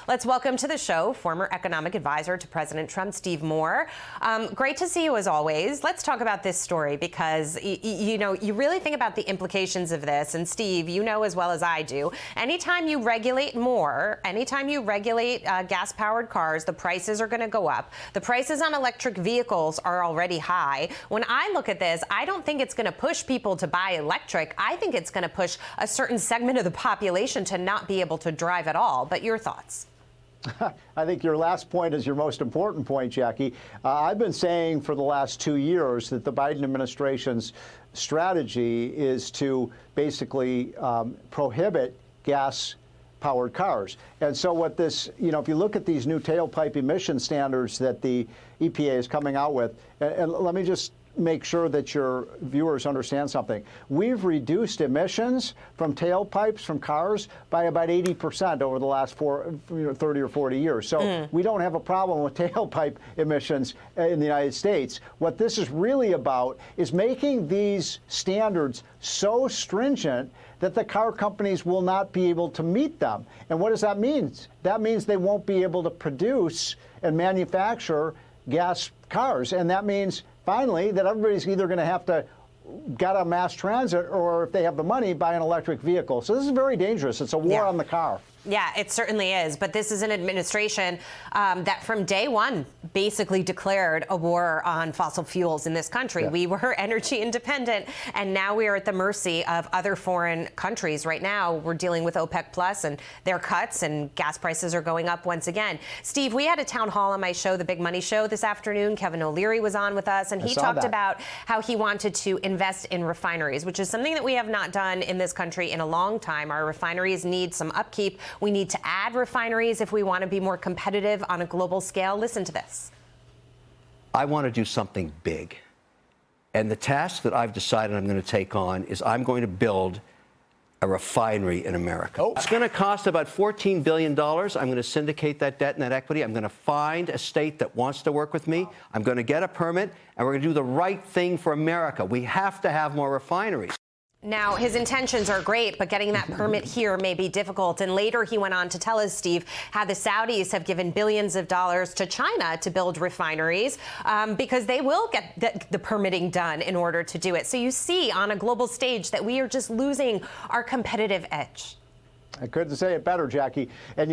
Let's welcome to the show former economic advisor to President Trump, Steve Moore. Great to see you as always. Let's talk about this story because, you really think about the implications of this. And Steve, you know as well as I do, anytime you regulate more, anytime you regulate gas-powered cars, the prices are going to go up. The prices on electric vehicles are already high. When I look at this, I don't think it's going to push people to buy electric. I think it's going to push a certain segment of the population to not be able to drive at all. But your thoughts? I think your last point is your most important point, Jackie. I've been saying for the last 2 years that the Biden administration's strategy is to basically prohibit gas-powered cars. And so what this, if you look at these new tailpipe emission standards that the EPA is coming out with, and let me just make sure that your viewers understand something. We've reduced emissions from tailpipes from cars by about 80% over the last 30 or 40 years. So we don't have a problem with tailpipe emissions in the United States. What this is really about is making these standards so stringent that the car companies will not be able to meet them. And what does that mean? That means they won't be able to produce and manufacture gas cars. And that means finally, that everybody's either going to have to get on mass transit or, if they have the money, buy an electric vehicle. So this is very dangerous. It's a war on the car. Yeah, it certainly is. But this is an administration that from day one basically declared a war on fossil fuels in this country. Yeah. We were energy independent, and now we are at the mercy of other foreign countries. Right now, we're dealing with OPEC Plus and their cuts, and gas prices are going up once again. Steve, we had a town hall on my show, The Big Money Show, this afternoon. Kevin O'Leary was on with us, and he talked about how he wanted to invest in refineries, which is something that we have not done in this country in a long time. Our refineries need some upkeep. We need to add refineries if we want to be more competitive on a global scale. Listen to this. I want to do something big. And the task that I've decided I'm going to take on is I'm going to build a refinery in America. It's going to cost about $14 billion. I'm going to syndicate that debt and that equity. I'm going to find a state that wants to work with me. I'm going to get a permit, and we're going to do the right thing for America. We have to have more refineries. Now, his intentions are great, but getting that permit here may be difficult. And later he went on to tell us, Steve, how the Saudis have given billions of dollars to China to build refineries because they will get the permitting done in order to do it. So you see on a global stage that we are just losing our competitive edge. I couldn't say it better, Jackie. And,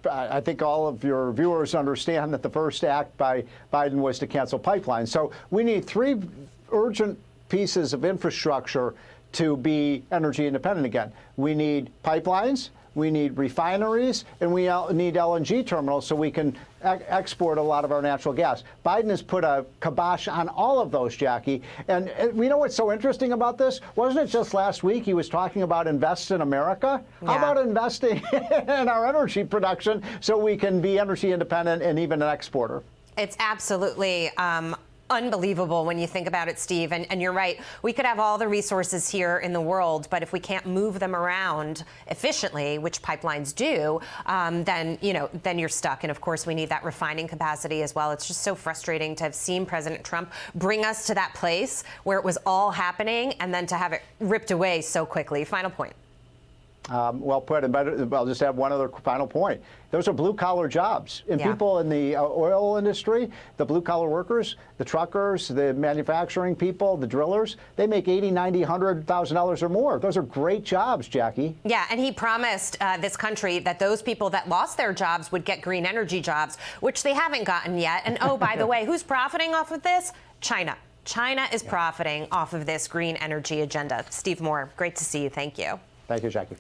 I think all of your viewers understand that the first act by Biden was to cancel pipelines. So we need 3 urgent pieces of infrastructure to be energy independent again. We need pipelines, we need refineries, and we need LNG terminals so we can export a lot of our natural gas. Biden has put a kibosh on all of those, Jackie. And we know what's so interesting about this? Wasn't it just last week he was talking about invest in America? Yeah. How about investing in our energy production so we can be energy independent and even an exporter? It's absolutely unbelievable when you think about it, Steve. And you're right. We could have all the resources here in the world, but if we can't move them around efficiently, which pipelines do, then you're stuck. And of course, we need that refining capacity as well. It's just so frustrating to have seen President Trump bring us to that place where it was all happening and then to have it ripped away so quickly. Final point. Well put. And I'll just add one other final point. Those are blue-collar jobs. And people in the oil industry, the blue-collar workers, the truckers, the manufacturing people, the drillers, they make $80,000, $90,000, $100,000 or more. Those are great jobs, Jackie. Yeah, and he promised this country that those people that lost their jobs would get green energy jobs, which they haven't gotten yet. And oh, by the way, who's profiting off of this? China. China is profiting off of this green energy agenda. Steve Moore, great to see you. Thank you. Thank you, Jackie.